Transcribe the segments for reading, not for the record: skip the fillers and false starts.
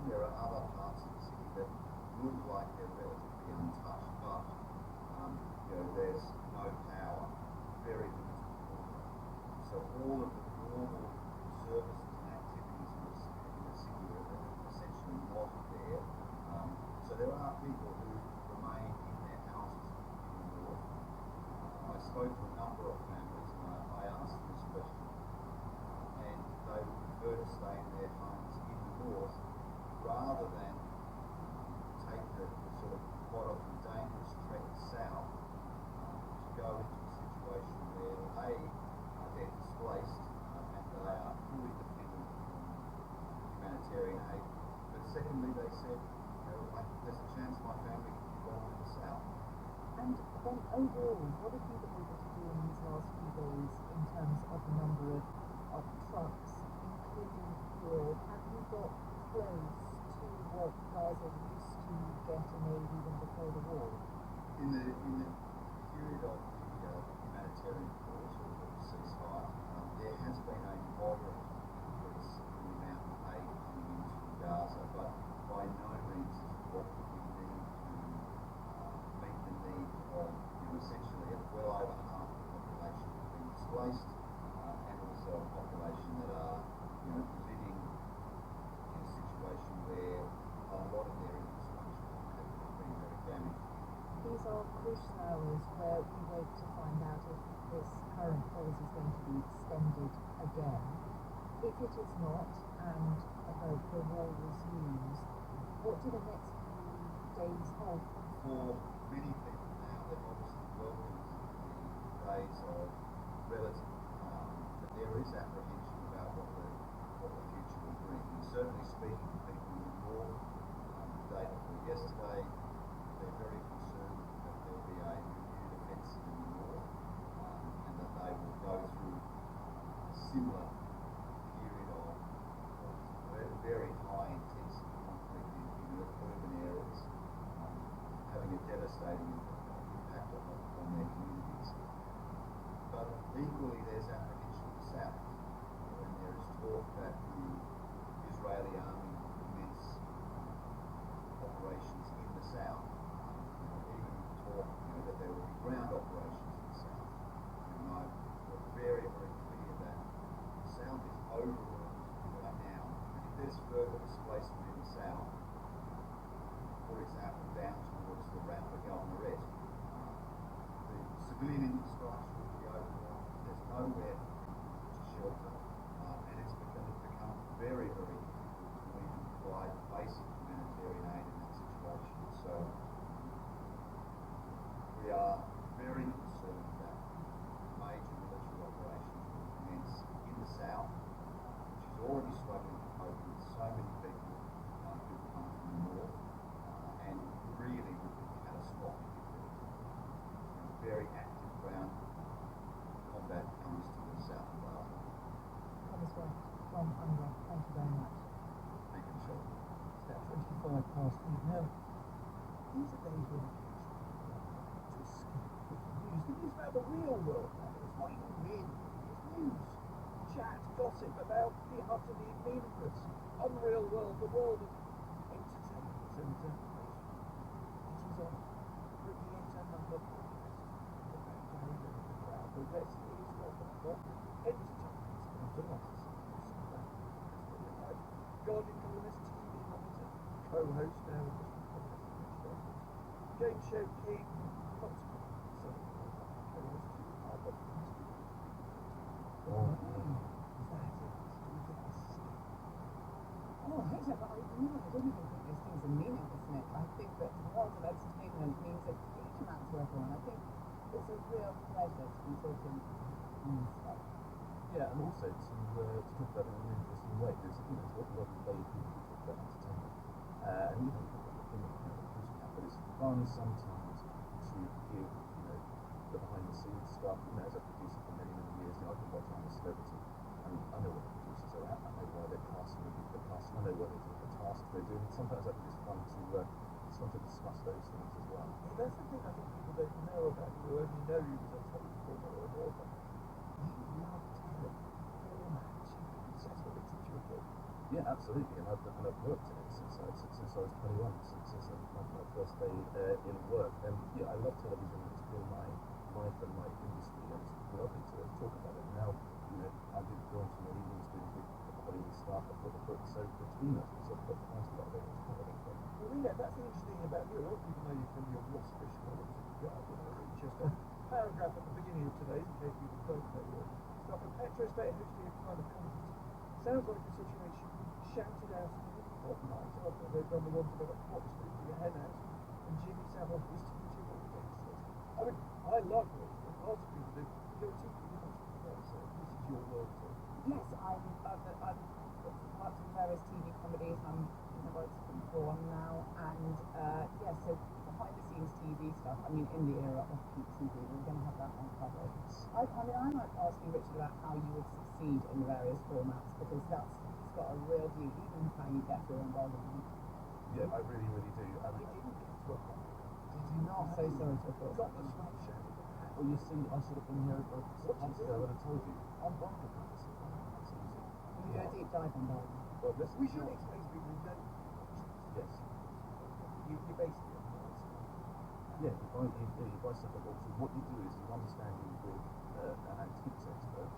there are other parts of the city that look like they're relatively untouched, but there's no power, very limited water. So all of the normal services and activities in the city are essentially not there. So there are people who remain in their houses in the north. I spoke to a number of families and I asked them this question, and they would prefer to stay in their homes in the north rather than take the sort of quite often dangerous trek south to go into a situation where they're displaced and they are fully dependent on humanitarian aid. But secondly, they said, there's a chance my family could be gone in the south. And then overall, what have you been able to do in these last few days in terms of the number of trucks, including fuel? Have you got close to what Gaza used to get in aid even before the war? In the period of the humanitarian pause or the ceasefire, there has been a moderate increase in the amount of aid coming into Gaza, but by no means is it what we need to meet the need of essentially well over half the population being displaced, and also a population that are living in a situation where a lot of their infrastructure has been very damaged. These are crucial hours where we wait to find out if this current pause is going to be extended again. If it is not, and the war resumes, what do the next few days hold? For many people now, they've obviously welcomed the days of relative calm, but there is apprehension about what the future will bring. And certainly speaking to people in the north, the day before yesterday, they're very concerned that there'll be a renewed offensive in the north, and that they will go through a similar period of very high intensity conflict in urban areas, having a devastating impact on their communities. But equally there's apprehension in the south, and there is talk that the Israeli army will commence operations in the south, even talk that there will be ground operations in the south. We're very, very clear that the south is overwhelmed right now, and if there's further displacement in the south, for example down towards the Rafah Governorate, the civilian infrastructure will be overwhelmed, there's nowhere to shelter, and it's become very, very difficult to even provide basic humanitarian aid in that situation. So we are very concerned that major military operations will commence in the south, which is already struggling to cope with so many people who've come from the north, and really would be catastrophic if very active ground combat comes to the south of Gaza. Thomas West from UNRWA, thank you very much. Thank you, Michelle. It's now 25 past 8 now. These are days when to escape the news. The news about the real world matters. What you really need is news, chat, gossip about the utterly meaningless, unreal world, the world of entertainment and it is on bringing yet another podcast about Gary Lineker and the crowd. The rest is what we've got. Entertainment and philosophy. Guardian columnist, TV monitor, co-host now of this podcast. Game show king, consequently, so co-host to our podcast. Oh, that is, yes. Oh, I hate it, but I don't even think these things are meaningless, Nick. I think that the world of entertainment means a huge amount to everyone. I think it's a real pleasure to be talking stuff. Yeah, and also to talk about it in an interesting way. There's a lot of way people talk about entertainment. And you can look at the but it's fun sometimes to give, the behind the scenes stuff. As a producer for many, many years now, I can watch I'm a Celebrity, and I know what the producers are at, I know why they're casting the cast, I know what they're doing, the tasks they're doing. Sometimes I think it's fun to discuss those things as well. Yeah, that's the thing I think people don't know about you, who only know you as a top performer or an author. You love telling formats, you can set what makes it your job. Yeah, absolutely, and I've worked in it since I was 21, since my first day in work. And yeah, I love television. It's been my life and my industry, and it's lovely to talk about it. Now, I did go into my evenings doing big Hollywood stuff. I've got the book, so between us, I've got quite a lot of it. It's quite a lot of fun. Well, yeah, that's the interesting thing about you. A lot of people know you from your Waspish columns in the Guardian. It's just a paragraph at the beginning of today's, in case people don't know your stuff. And Petrostate history of kind of content. Sounds like a situation you shouted out in the hot night after they'd done the one about Plot Street to your hen house, and Jimmy Savile was to material against it. I mean, I like what lots of people do. You're a TV much so this is your world too. Yes, I've worked in various TV comedies. I'm in the works for one now, and yeah, so behind the scenes TV stuff. I mean, in the era of peak TV, we're going to have that one covered. I might ask you, Richard, about how you would succeed in the various formats, because it's got a real view, even how you get through embargoing. Yeah, I really, really do. I mean, You didn't get to a point. Did you not? So sorry to have Got the swap show. well, you see, I should have been here about 6 months ago when I told you. I'm bonkers about this. It's easy. Can you do a deep dive on that? Well, listen, We should explain to people who don't. yes. You basically Yeah, you buy stuff at auction. What you do is you understand with an antiques expert.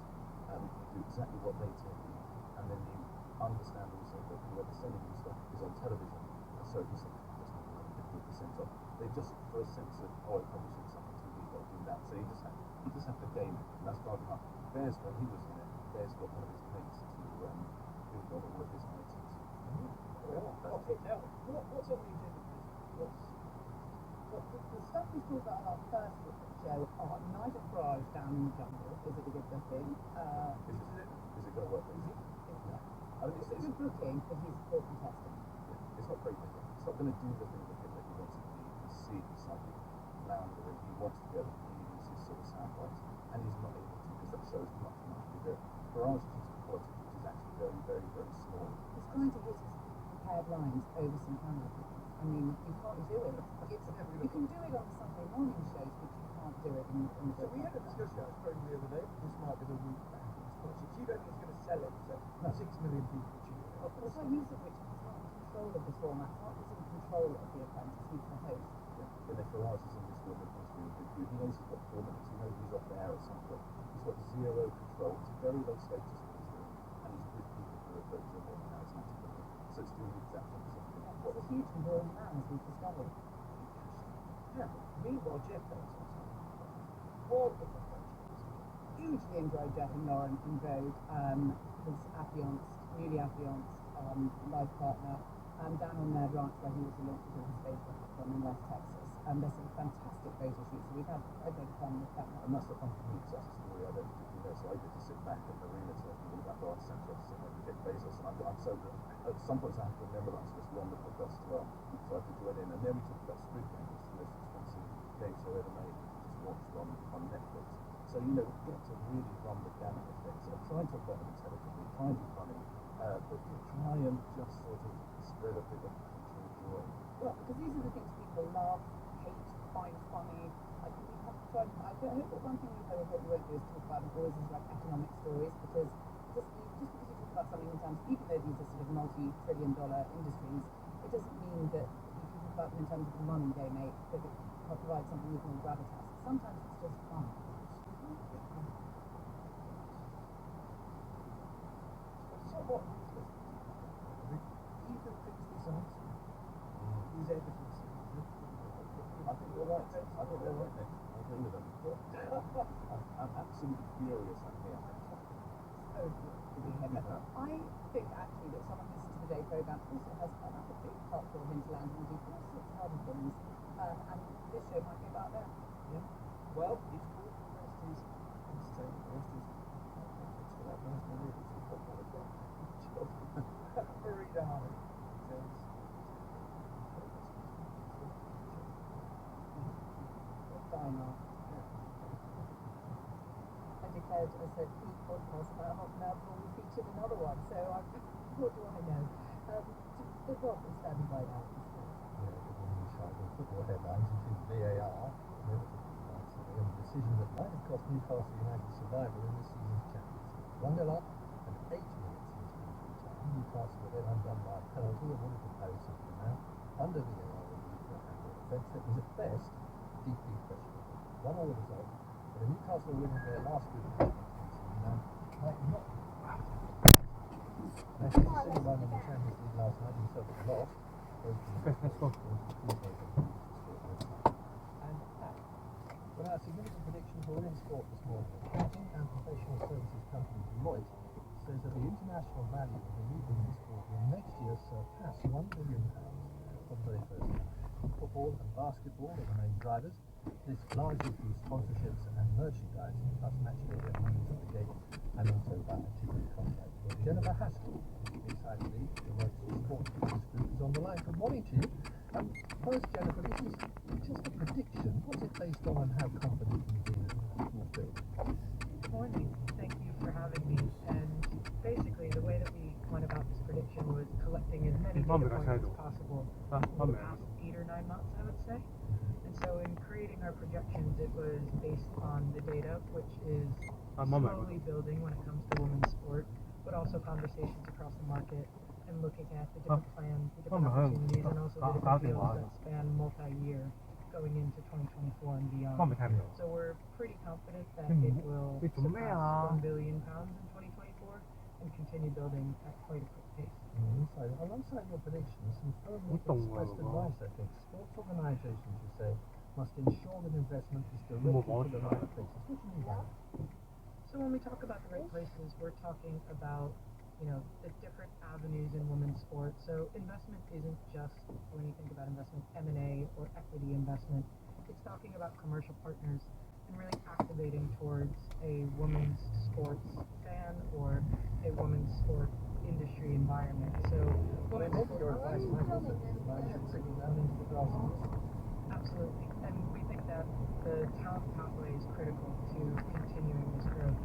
You do exactly what they tell you, and then you understand also that whoever selling you stuff is on television, so you say, just make another 15% off. They just, for a sense of, oh, I probably should something TV, got to do that. So you just have to game it. That's hard enough. Bears, when he was in it, Bears got one of his mates to do all of his items. Well, okay, now, what's on the agenda for this? The stuff we talked about in our first show on Night of Barrage Down in the Jungle. Is it a good booking? Is it going to work? I mean, it's a It's good booking, but he's a poor contestant. not great booking. It's not going to do the thing with him that he wants it to do. You can see he's slightly louder and he wants to be able to use his sort of sound bites, and he's not able to because that show's much, much bigger. Barrage is using quality, which is actually very, very, very small. He's trying to hit his prepared lines over some camera things. I mean, you can't do it. You can do it on the Sunday morning shows, but you can't do it in the So we had a discussion, I was very the other day, this might be the route back in sponsorships. You don't think it's going to sell it to 6 million people tune in? But it's like music, which he's not in control of the format. He's not in control of the apprentice. He's the host. And if Farage is in this room with his really good view, he knows he's got 4 minutes, he knows he's off the air at some point. He's got zero control. It's very low status what he's doing, and he's with people who are virtually more charismatic than him. So it's doing the exact opposite of He's what a huge and brilliant man, as we've discovered. Yeah. Meanwhile, Jeff Bezos, what the fuck? Hugely enjoyed Jeff and Lauren in Vogue, his affianced, newly affianced life partner, down on their ranch where he was the launches of his Facebook from in West Texas. There's some fantastic photo shoots, so we've had a big fun with that. And that's the fun for me, because that's a story I don't particularly know. So I get to sit back in the arena talking all about Lawrence Sanchez and Jeff Bezos, and I'm so good. At some points I have to remember that I'm supposed to be on the podcast as well, so I have to join in. And then we talk about Squid Game, which is the most expensive game show ever made, which was just launched on Netflix. So, we get to really run the gamut of things. And try and talk about them intelligently, try and be funny, but try and just sort of spread a bit of cultural joy. Well, because these are the things people love, hate, find funny. I think we have to try. I hope that one thing we hope we won't do is talk about them always as like economic stories, because just because you talk about something in terms, even though these are sort of multi-trillion-dollar industries, it doesn't mean that if you talk about them in terms of the money they make, that it provides something with more gravitas. Sometimes it's just fun. Somewhat ruthless. Even thinks this answer is evidence. I think you're right. I think they're right, Nick. I agree with them. I'm absolutely furious I'm here. So good to be here. But I think actually that someone who listens to the day programme also has another big part for hinterland and will do all sorts of other things. And this show might be about them. Yeah. Well, it's called The Rest is Entertainment. The Rest is thanks for that nice memory. It's a football as well. Marina Harvey says, Diner. I declared, I said, each podcast about half an hour before we featured another one. So what do I know? The Rob is standing by now. Yeah, good morning, Charlotte. Football headlines include VAR, a decision that might have cost Newcastle United survival in this season's championship. 1-0 up and 8 minutes into injury time. Newcastle Newcastle were then undone by a penalty and wanted to carry something out under VAR review for a handball offence that was at best deeply questionable. 1-1 result, but the Newcastle winning their last good match might not. Manchester City won in the Champions League last night, and Celtic lost. Let's go. And well, our significant prediction for women's sport this morning. Accounting and professional services company Deloitte says that the international value of the new women's sport will next year surpass £1 billion for the very first time. Football and basketball are the main drivers. This largely through sponsorships and merchandising, plus match day revenues at the gate, and also by a TV contract. Jennifer Haskell, inside the Deloitte Sports Business Group, is on the line. Good morning to you. First, Jennifer, this is just a prediction. What's it based on and how confident can you be that it will be? Good morning. Thank you for having me. And basically, the way that we went about this prediction was collecting as many data points as possible over the past 8 or 9 months, I would say. And so in creating our projections, it was based on the data, which is slowly building when it comes to women's sport, but also conversations across the market and looking at the different plans, the different opportunities, and also the different deals that span multi-year going into 2024 and beyond. So we're pretty confident that it will surpass £1 billion in 2024 and continue building at quite a quick pace. Alongside your predictions, some firmly expressed advice, I think. Sports organisations, you say, must ensure that investment is directed to the right places. What do you mean by that? So when we talk about the right places, we're talking about, the different avenues in women's sports. So investment isn't just, when you think about investment, M&A or equity investment. It's talking about commercial partners and really activating towards a women's sports fan or a women's sport industry environment. So maybe your advice might also be trickle down into the grassroots. Absolutely. And we think that the talent pathway is critical to continuing this growth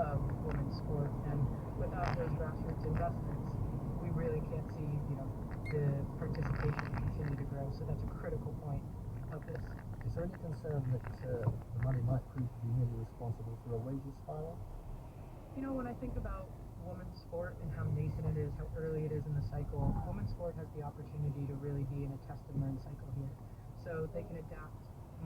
of women's sport. And without those grassroots investments, we really can't see, the participation continue to grow. So that's a critical point of this. Is there any concern that the money might prove to be merely responsible for a wages spiral? When I think about women's sport and how nascent it is, how early it is in the cycle, women's sport has the opportunity to really be in a test and learn cycle here. So they can adapt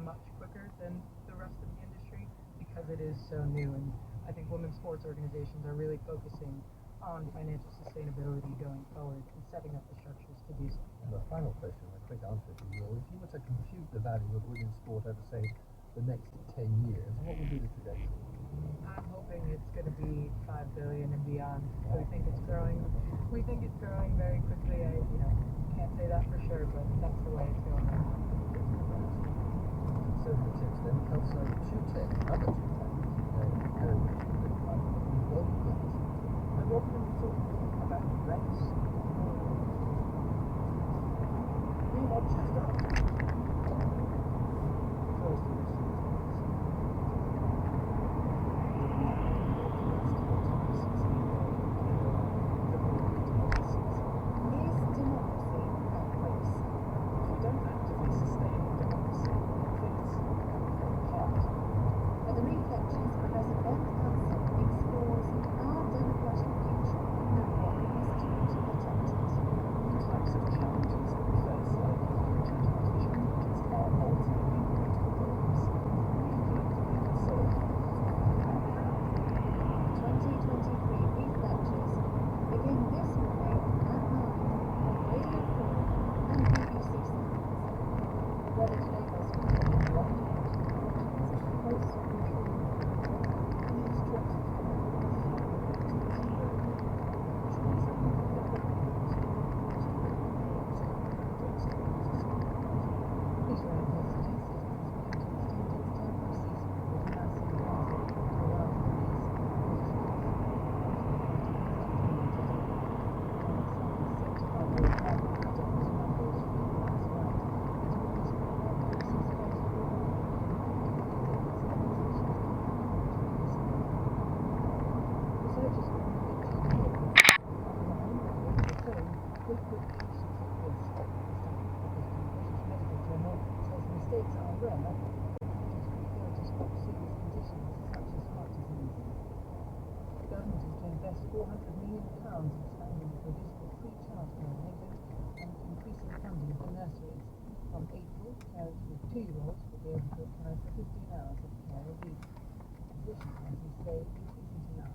much quicker than the rest of the industry because it is so new. And I think women's sports organizations are really focusing on financial sustainability going forward and setting up the structures to do so. And a final question, a quick answer to you. If you were to compute the value of women's sport over, say, the next 10 years, what would be the trajectory? I'm hoping it's going to be $5 billion and beyond. We think it's growing. We think it's growing very quickly. I, can't say that for sure, but that's the way it's going right now. Conservatives then also two tech, other two tech, very much and what can we talk about race? We want to start. First of all, mistakes are rare, to stop serious conditions such as heart disease. The government is to invest £400 million in expanding logistics childcare in England and increasing funding for nurseries. From April, parents with 2-year-olds will be able to apply for 15 hours of care a week. Opposition parties say this isn't enough.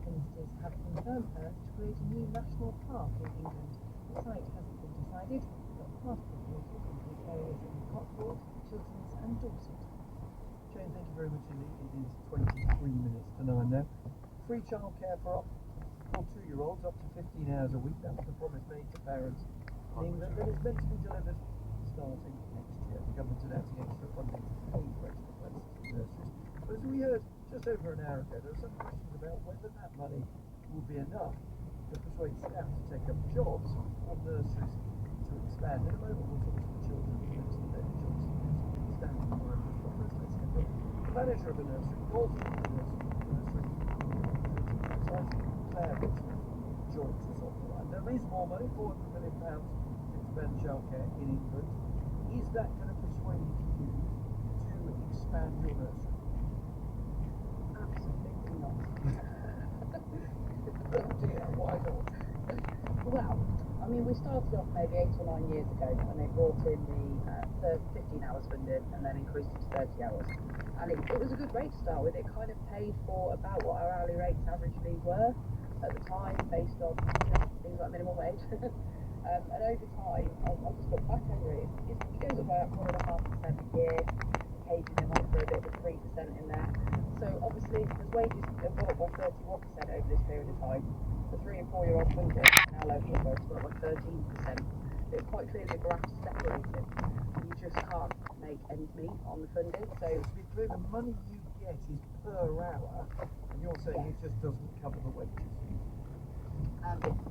Ministers have confirmed plans to create a new national park in England. The site hasn't been decided, but past proposals include areas in the Cotswolds, Chilterns and Dorset. Jane, thank you very much indeed. It is 23 minutes to 9 now. Free childcare for 2-year-olds up to 15 hours a week. That was the promise made to parents in England, and it's meant to be delivered starting next year. The government's announcing extra funding to pay for extra places in nurseries. But as we heard just over an hour ago, there are some questions about whether that money will be enough to persuade staff to take up jobs on nurseries to expand. In a moment, we'll talk to the children minister, David Johnson, who's standing behind us. But first, let's hear from the manager of a nursery, Walter Nursery, Claire Richmond, joins us on the line. There is more money, £400 million to expand childcare in England. Is that going to persuade you to expand your nursery? Absolutely not. Oh dear, why not? Well, I mean, we started off maybe 8 or 9 years ago when they brought in the 15 hours funding and then increased it to 30 hours. And it was a good rate to start with. It kind of paid for about what our hourly rates averagely were at the time, based on things like minimum wage. And over time, I'll just look back over it. It goes up by 1.5% a year. Occasionally they might throw a bit of a 3% in there. So obviously, as wages have gone up by 31% over this period of time, the 3 and 4-year-old funding in our local authority has gone up by 13%. It's quite clearly the graph's separated. You just can't make ends meet on the funding. So To be clear, the money you get is per hour, and you're saying it just doesn't cover the wages.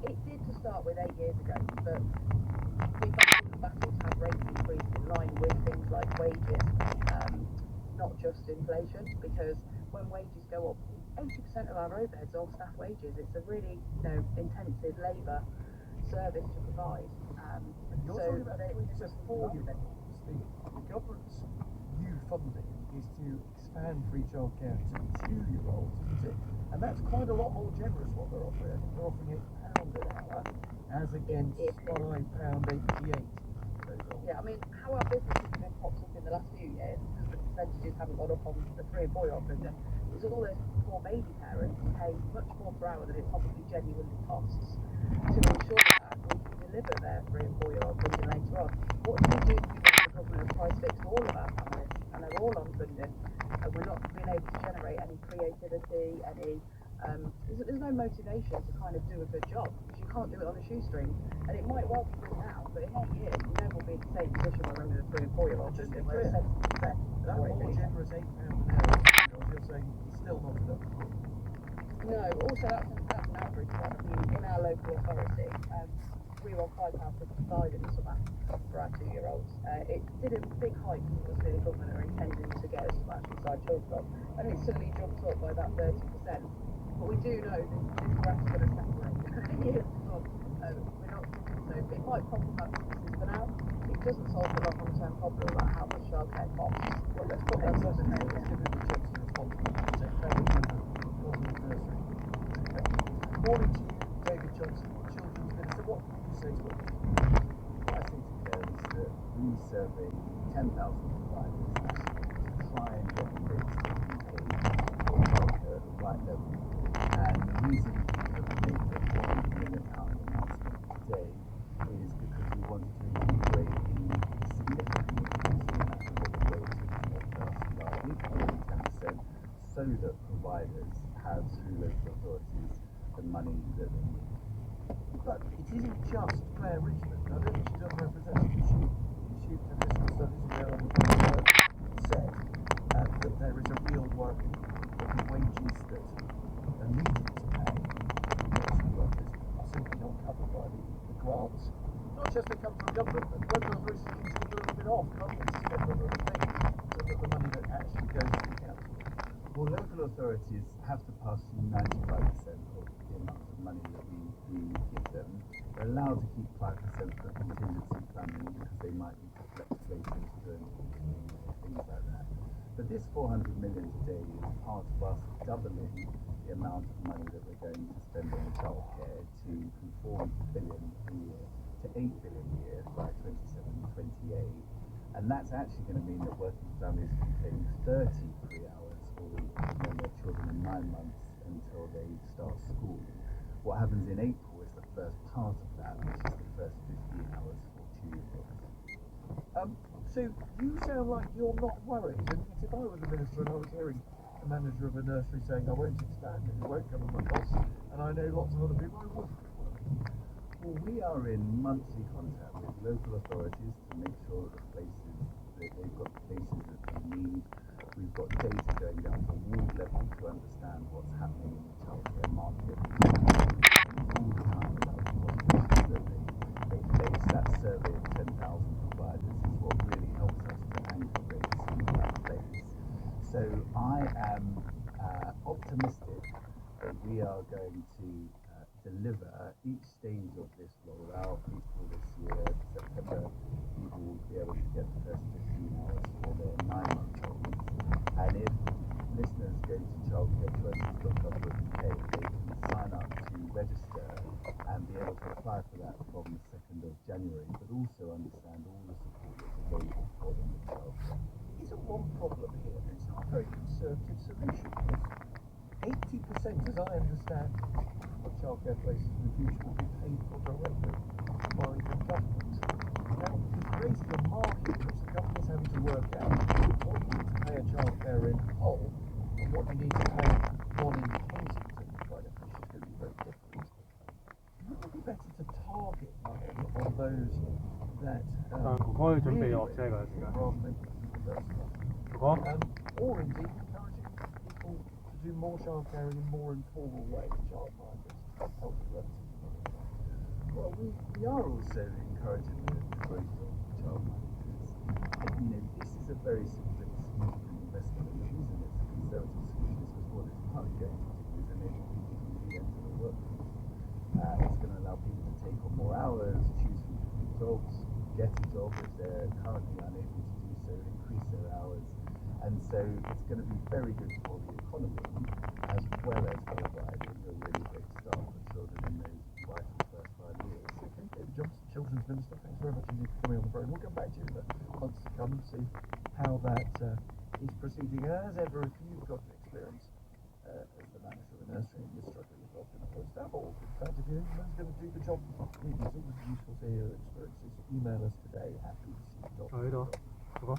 It did to start with 8 years ago, but we battled the battle to have rates increased in line with things like wages, not just inflation, because when wages go up, 80% of our overheads are staff wages. It's a really intensive labour service to provide. You're talking about 3 to 4-year-olds. The government's new funding is to expand free childcare to 2-year-olds, isn't it? And that's quite a lot more generous what they're offering. I think they're offering £8 an hour as against £5.88. Yeah, I mean, how our business has been popped up in the last few years, because the percentages haven't gone up on the 3 and 4-year-old funding, is all those poor baby parents pay much more per hour than it probably genuinely costs to ensure that we can deliver their 3 and 4-year-old funding later on. What do we do when the government has price fixed all of our families and they're all on funding, and we're not being able to generate any creativity, there's no motivation to kind of do a good job, because you can't do it on a shoestring. And it might well be good now, but in 8 years we know we'll be in the same position we're in with the 3 and 4-year-old funding, where it's 70%. That more generous £8 an hour, you're saying it's still not enough. No, also that's an average one. I mean, in our local authority, we were on £5.55 in the summer for our 2-year-olds. It did a big hike, obviously the government are intending to get us to actually side children on, and it suddenly jumped up by about 30%. But we do know this graph's going to separate in years to come. We're not, so it might problem our businesses for now. It doesn't solve the long-term problem about how much childcare costs. Well, let's put that on the table. Let's give David Johnson responsibility. Take David Johnson, Gosling Nursery. Morning to you, David Johnson, Children's Minister. What would you say to us? I think is that we surveyed 10,000 providers to try and get the rates that we pay for healthcare at the right level. And the reason that we made the £400 million announcement today is because we wanted to incorporate the significant increase in national living wage which passed last week, 10%, so that providers have, through local authorities, the money that they need. But it isn't just Claire Richmond. I don't think she does represent the Institute for Fiscal Studies and Relevant said that there is a real worry that the wages that are needed to pay nursery workers are simply not covered by the grants. Not just that come from government, but local authorities seem to take a little bit off, can't they, to spend on other things, so that the money that actually goes to the council. Well, local authorities have to pass through 95% of the amount of money that we give them. They're allowed to keep 5% for contingency funding because they might need to flex wages during things like that. But this 400 million today is part of us doubling the amount of money that we're going to spend on childcare to conform to to 8 billion a year by 27-28, and that's actually going to mean that working families can claim 33 hours a week when their children are 9 months until they start school. What happens in April is the first part of that, which is the first 15 hours for tutor-year-olds. So you sound like you're not worried. And if I was a minister and I was hearing a manager of a nursery saying I won't expand it, it won't cover my costs, and I know lots of other people, I would be worried. Well, we are in monthly contact with local authorities to make sure that they've got the places that they need. We've got data going down to ward level to understand what's happening in the childcare market. All the time about the population survey. They base that survey of 10,000 providers is what really helps us to anchor rates in that place. So I am optimistic that we are going to deliver each stage of this rollout. April this year, September, people will be able to get the first 15 hours for their 9-month-olds. And if listeners go to childcarechoices.gov.uk, they can sign up to register and be able to apply for that from the 2nd of January, but also understand all the support that's available for them with childcare. Isn't one problem here? It's not a very conservative solution. 80%, as I understand, of childcare places in the future will be paid for directly by the government. Now, you've created a market in which the government is having to work out what you need to pay a childcare in Hull and what you need to pay one in Kensington, which is going to be very different. Wouldn't it be better to target money on those that 그거를 준비해요, 제가 지금. rather than the first one? 그거? Or indeed encouraging people to do more childcare in a more informal way, childminders, help relatively. Well, we are also encouraging the growth of childminders. This is a very significant investment, and the reason it's a conservative solution is because what it's partly going to do is enable people to re-enter the workforce. It's going to allow people to take on more hours, choose from different jobs, get a job if they're currently unable to do so, increase their hours. And so it's going to be very good for the economy, as well as providing a really great start for children in those vital first 5 years. Okay, David Johnson, Children's Minister, thanks very much indeed for coming on the program. We'll come back to you in the months to come and see how that is proceeding. As ever, if you've got an experience as the manager of a nursery and you're struggling with often employed staff, or in fact, if you're who's going to do the job, it's always useful to hear your experiences. Email us today at bbc.co.uk. 그거?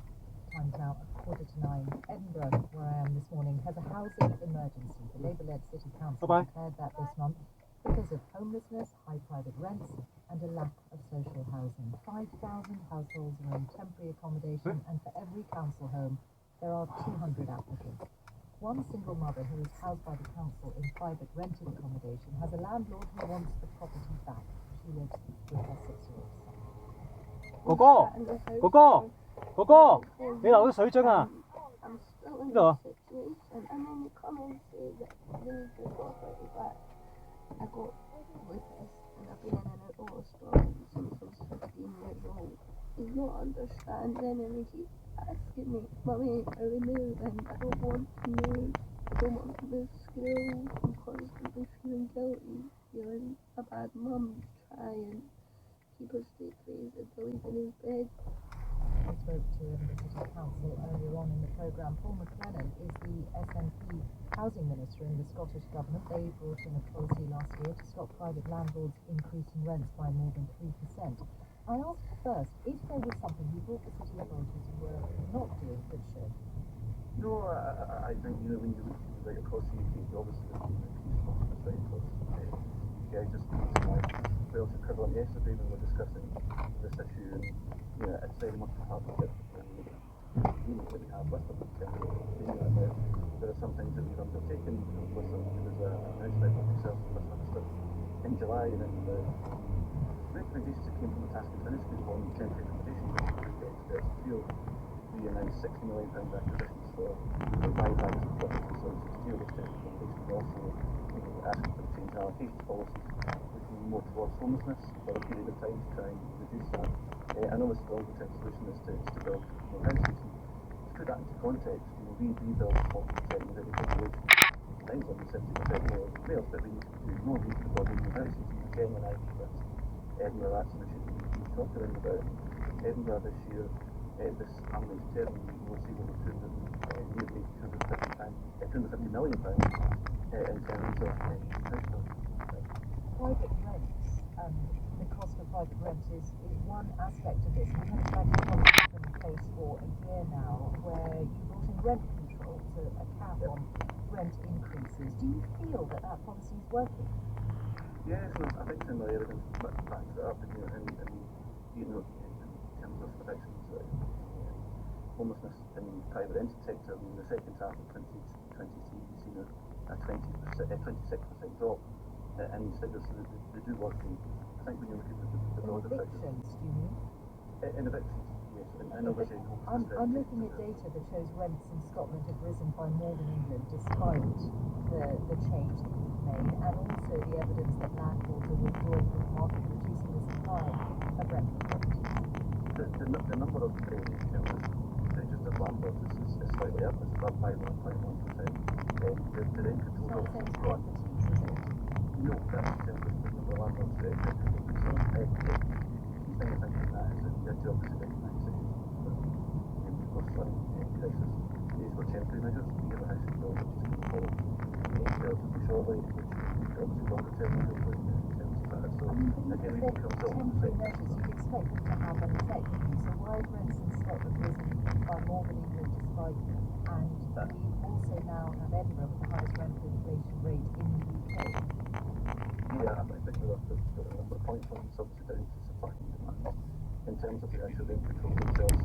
Time's now 9:15. Edinburgh, where I am this morning, has a housing emergency. The Labour-led City Council declared that this month because of homelessness, high private rents, and a lack of social housing. 5,000 households are in temporary accommodation, and for every council home, there are 200 applicants. One single mother who is housed by the council in private rented accommodation has a landlord who wants the property back. She lives with her 6-year-old son. 그거! 얘 나오서 서 있잖아. I'm still in No. this situation. I mean, you come and say that they need to property back. I got lupus and I've been in and out of hospital since I was 15 years old. He's not understanding and he keeps asking me, Mummy, are we moving? I don't want to move. I don't want to move school. I'm constantly feeling guilty, feeling a bad mum, trying to keep us straight face until he's in his bed. I spoke to Edinburgh City Council earlier on in the programme. Paul McLennan is the SNP Housing Minister in the Scottish Government. They brought in a policy last year to stop private landlords increasing rents by more than 3%. I asked first if there was something he thought the city authorities were not doing that should. No, I think, when you look right across the UK, you obviously look at right across UK. Just my relative equivalent yesterday when we were discussing this issue, and it's very much a partnership agreement that we have with them. There are some things that we've undertaken with them. There was an announcement of myself and the First Minister in July, and then the recommendations that came from the Task and Finish Group on temporary accommodation, which the experts feel. We announced £60 million acquisitions for 5 bags of property, so to deal with temporary accommodation. We also asking for the change in allocation policies, looking more towards homelessness for a period of time to try and reduce that. I know this long-term solution is to build more houses. To put that into context, we build 40% of every population. Mine's only 70% more Wales, but we need to do more. We need to build more houses. Again, when I was Edinburgh, that's an issue we talked to them about. Edinburgh this year, this family's term will see over nearly £250 million in terms of house building. Private rents, the cost of private rent is one aspect of this. We've had a strategy policy in place for a year now where you brought in rent control, so a cap on rent increases. Do you feel that that policy is working? Yes, no, I think some of the evidence backs it up, in terms of predictions, homelessness in the private rented sector. I mean, the second half of 2023, we've seen a 26% drop in these figures, so they do work. And I think when you look at the broader figures. Evictions, do you mean? In evictions, yes, and obviously in homelessness. I'm looking at data that shows rents in Scotland have risen by more than England despite the change that you've made, and also the evidence that landlords are withdrawing from the market, reducing the supply of rental properties. The number of registered landlords is slightly up, it's up by 1.1%. The rent control It's not the same as properties, is it? No, that's in terms of the number of landlords that are so the key thing I think in that is that you have to obviously recognise that the cost of living crisis. These were temporary measures. We have a housing bill which is going to follow relatively shortly, which obviously longer term measures in terms of that. So again, it becomes all temporary measures, you'd expect them to have an effect. So why have rents in Scotland risen by more than England despite them? And we also now have Edinburgh with the highest rental inflation rate in the UK. Yeah, I think there are a number of points on this, obviously down to supply and demand. In terms of the actual rent control themselves,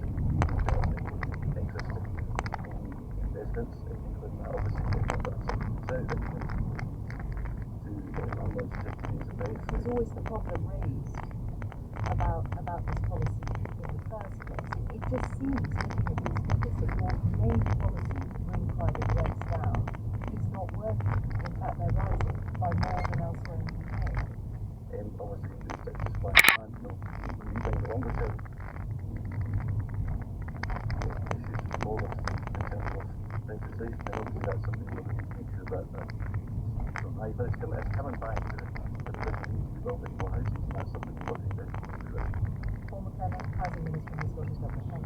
interest in residents, including that obviously that's something to landlords just to use the price. There's always the problem raised about this policy in the first place. It just seems, looking at these figures, that your main policy to bring private rents down is not working. In fact, they're rising by more than elsewhere in the UK. Obviously, we stick to supply and demand. When you bring the longer term issues forward in terms of legislation, then obviously that's something we're looking to make sure that don't rise. But it's coming back to the position we need to be building more houses, and that's something we're working very closely with. Paul McLennan, Housing Minister in the Scottish Government.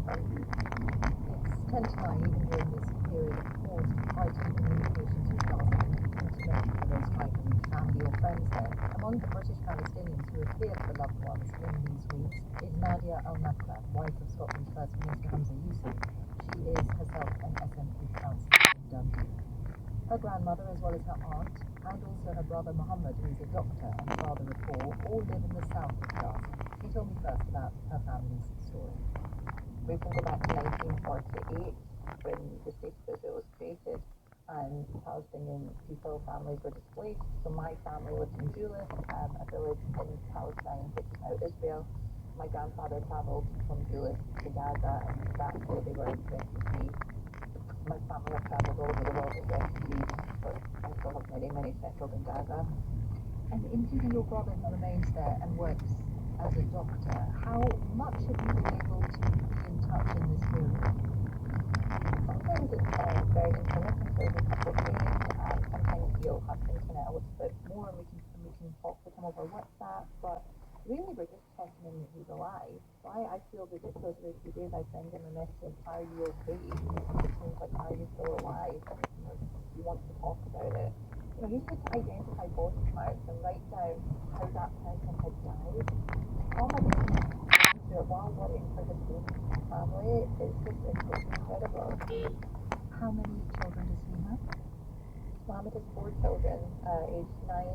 Thank you. It's 10 to 9, even during this period of pause, fighting communications with Gaza and internet for those trying to reach family or friends there. Among the British Palestinians who have feared for loved ones in these weeks is Nadia Al-Nakra, wife of Scotland's First Minister Hamza Yusuf. She is herself an SNP councillor in Dundee. Her grandmother, as well as her aunt, and also her brother Muhammad, who is a doctor and father of four, all live in the south of Gaza. She told me first about her family's story. We can go back to 1948 when the State of Israel was created and Palestinian people, families were displaced. So my family lived in Julis, a village in Palestine, which is now Israel. My grandfather travelled from Julis to Gaza and back where they were refugees. My family have travelled all over the world as refugees, but I still have many, many settled in Gaza. And including your brother who remains there and works as a doctor, how much have you been able to be in touch in this period? Sometimes it's very intermittent, so every couple of days. Sometimes you'll have internet a little bit more and we can talk with him over WhatsApp, but really we're just checking in that he's alive. So I feel ridiculous every few days I send him a message, are you okay? It seems like, are you still alive? He wants to talk about it. You know, he's just to identify body parts and write down how that person had died. All my it while worrying for his own family is just incredible. How many children does he have? Mohammed has 4 children, aged 9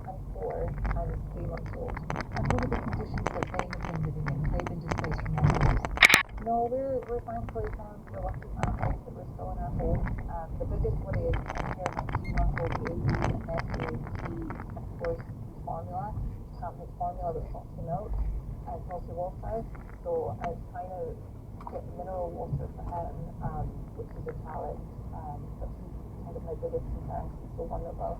and 4 and 3 months old. And what are the conditions that they have been living in? They've been displaced from their homes. No, we're thankfully one of the lucky families that we're still in our home. The biggest worry is here my 3-month-old baby and nephew. He, of course, needs formula. He can't make formula with salty milk and salty water. So I'm trying to get mineral water for him, which is a challenge. But he's kind of my biggest concern. He's so vulnerable.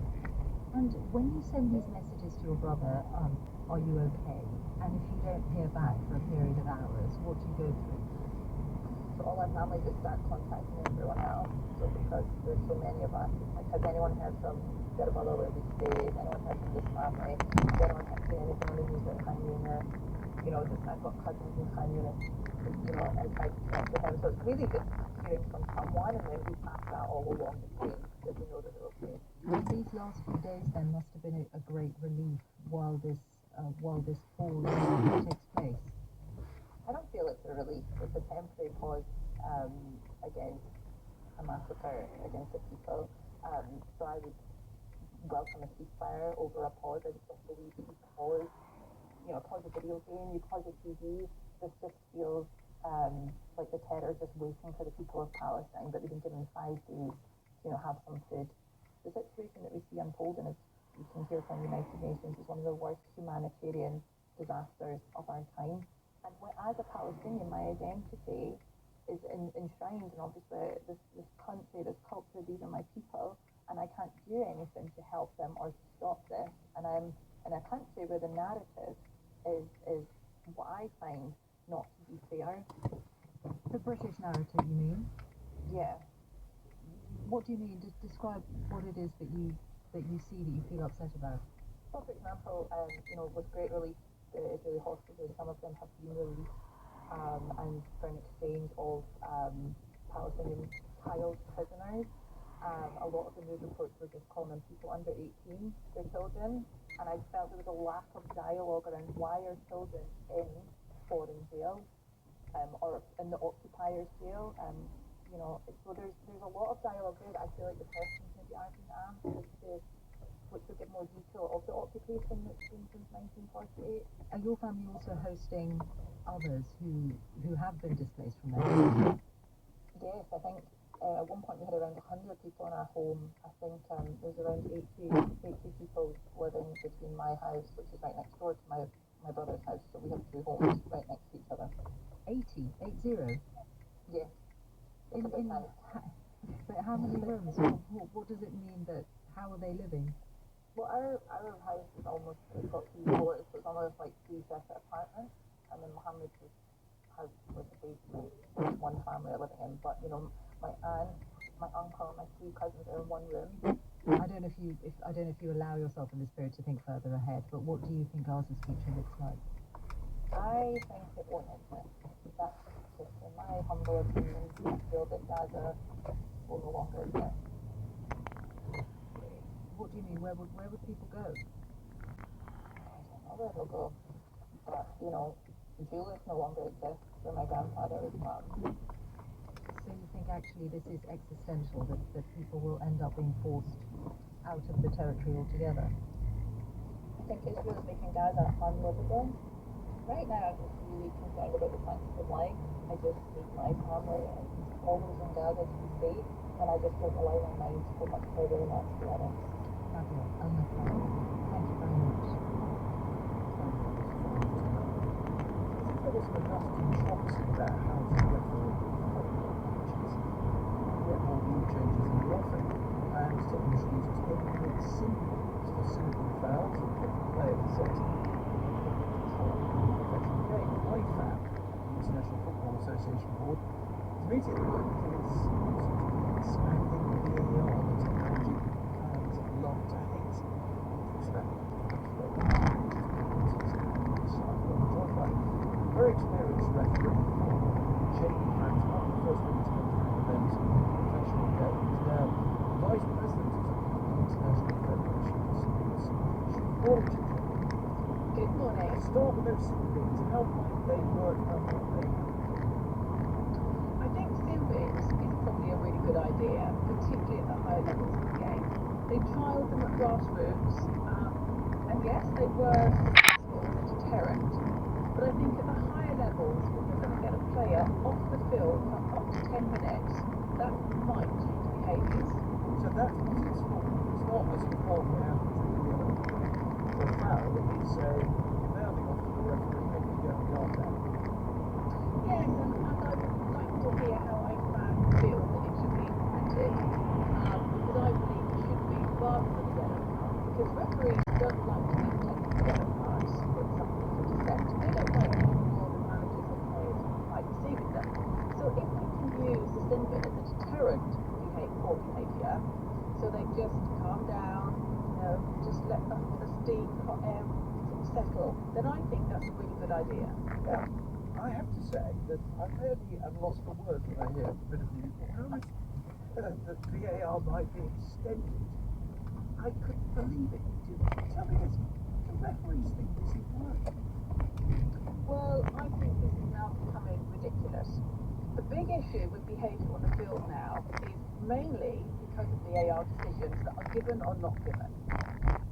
And when you send these messages to your brother, are you okay? And if you don't hear back for a period of hours, what do you go through? So all our family just start contacting everyone else. So because there's so many of us, like, has anyone heard from their brother where we stay? Has anyone heard from this family? Has anyone seen anything on the news? in Khan Yunis, I've got cousins in Khan Yunis, I tried to connect with him. So it's really just hearing from someone, and then we pass that all along the chain, so we know that they're okay. These last few days then must have been a great relief while this fall takes place. I don't feel it's a relief. It's a temporary pause against a massacre against the people. So I would welcome a ceasefire over a pause. I just believe that you pause a video game, you pause a TV. This just feels like the terror just waiting for the people of Palestine, but they've been given 5 days to have some food. The situation that we see unfolding, as you can hear from the United Nations, is one of the worst humanitarian disasters of our time. And as a Palestinian, my identity is enshrined in obviously this country, this culture. These are my people, and I can't do anything to help them or to stop this. And I'm in a country where the narrative is what I find not to be fair. The British narrative, you mean? Yeah. What do you mean? Just describe what it is that you see that you feel upset about. So, for example, with great relief, the Israeli hostages, some of them have been released, and for an exchange of Palestinian child prisoners. A lot of the news reports were just calling them people under 18, their children, and I felt there was a lack of dialogue around why are children in foreign jails, or in the occupiers' jail. So there's a lot of dialogue there that I feel like the questions maybe aren't being asked as to which would give more detail of the occupation that's been since 1948. Are your family also hosting others who have been displaced from their homes? Yes, I think at one point we had around 100 people in our home. I think there's around 80 people living between my house, which is right next door to my brother's house, so we have 2 homes right next to each other. 80? Yeah. But how many rooms? What does it mean that, how are they living? Well, our house is it's got 3 floors, so it's almost like 3 separate apartments, and then Mohammed's has like a basement, which one family are living in, but my aunt, my uncle, and my 3 cousins are in 1 room. I don't know if you allow yourself in the spirit to think further ahead, but what do you think Gaza's future looks like? I think it won't exist. That's just in my humble opinion. I feel that Gaza will no longer exist. What do you mean? Where would people go? I don't know where they'll go. But, Julius no longer exists, where my grandfather was from. So you think actually this is existential, that people will end up being forced out of the territory altogether? I think Israel is making Gaza unlivable. Right now, I'm just really concerned about the quantity of life. I just need my family and all those in Gaza to be safe, and I just don't allow my mind to go much further than that, to be honest. Fabio, thank you very much. There wasn't enough controversy about how to referee matches, yet more rule changes in the offing, and technology is taking it simple to simple fouls and get the player to set professional game. IFAB, the International Football Association Board, is meeting at the moment because it's expanding VAR, the technology fans love to hate. Very experienced referee, Jamie Francois, the first woman to come through the men's professional game, is now vice president of the International Federation of Sports Technology. Good morning. Start with those simple things. How might they work? How might they happen? I think Simbics is probably a really good idea, particularly at the higher levels of the game. They trialled them at grassroots, and yes, they were successful as a deterrent. But I think at the higher levels, when you're going to get a player off the field for up to 10 minutes, that might change behaviours. So that's what it's for. It's not as a halfway out to the foul. It's a mouthing off to the referee, maybe to go and guard that. Yes, and I would like to hear how IFAB feel that it should be implemented, because I believe it should be rather than a yellow card, because referees don't like to be taking yellow cards for something for dissent. They don't like people more than managers or players like receiving them. So if we can use the Sinbin as a deterrent for behaviour, so they just calm down, just let the steam, hot air settle, then I think that's a really good idea. Yeah. I have to say that I'm fairly at a loss for words when I hear a bit of news. That VAR might be extended. I couldn't believe it. Tell me this. The referees think this is right. Well, I think this is now becoming ridiculous. The big issue with behaviour on the field now is mainly because of VAR decisions that are given or not given.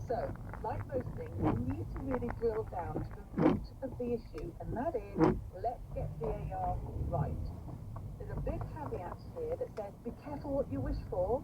So, like most things, we need to really drill down to the root of the issue, and that is, let's get VAR right. There's a big caveat here that says, be careful what you wish for.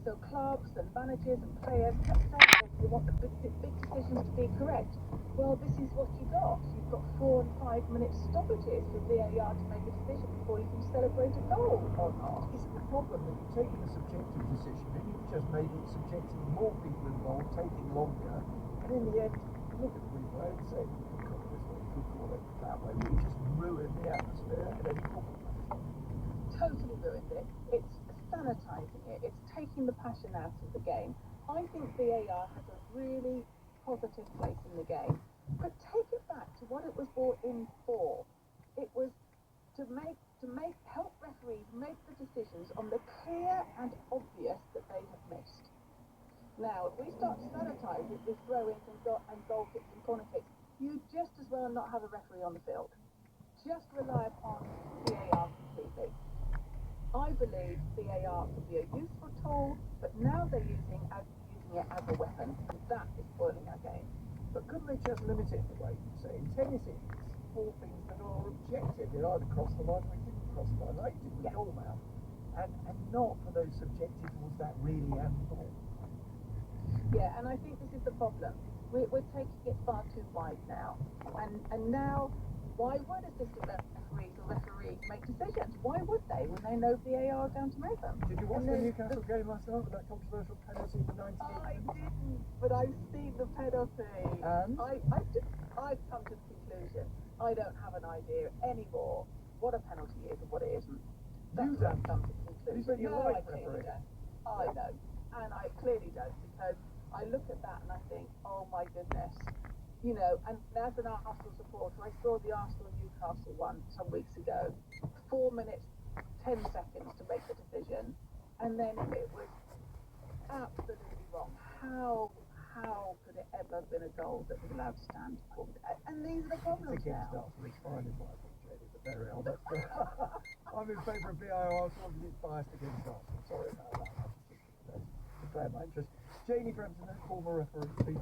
So clubs and managers and players kept saying that you want the big decisions to be correct. Well, this is what you got. You've got 4 and 5 minute stoppages for VAR to make a decision before you can celebrate a goal or not. Isn't the problem that you're taking a subjective decision and you've just made it subjecting more people involved, taking longer, and in the end, you look at the replay and say, you could call this way, you could call it that way, but you just ruin the atmosphere and then you call it. Totally ruined it. It's sanitizing it. It's taking the passion out of the game. I think VAR has a really positive place in the game. But take it back to what it was brought in for. It was to help referees make the decisions on the clear and obvious that they have missed. Now, if we start to sanitize it with throw-ins and goal kicks and corner kicks, you just as well not have a referee on the field. Just rely upon VAR completely. I believe VAR could be a useful tool, but now they're using it as a weapon, and that is spoiling our game. But couldn't they just limit it in the way you say? In tennis, it's 4 things that are objective. It either crossed the line or it didn't cross the line, like you did with goal now. And not for those subjective ones that really haven't ball. Yeah, and I think this is the problem. We're taking it far too wide now. And now, why would assistant referees make decisions? Why would they when they know VAR are going to make them? Did you watch the Newcastle game last night with that controversial penalty in the 98th? I didn't, but I've seen the penalty. And? I've come to the conclusion I don't have an idea anymore what a penalty is and what it isn't. That's You what I've don't? come to the conclusion. You said you No, like I clearly refereeing. don't. I know, and I clearly don't, because I look at that and I think, oh my goodness. You know, and as an Arsenal supporter, I saw the Arsenal-Newcastle one some weeks ago. 4 minutes, 10 seconds to make the decision, and then it was absolutely wrong. How could it ever have been a goal that was allowed to stand? And these are the problems Against now. Arsenal is fine, is what I think, Jamie, but there we are. I'm in favour of VAR, so I'm biased against Arsenal. Sorry about that. I just declare my interest. Jamie Brampton, former referee.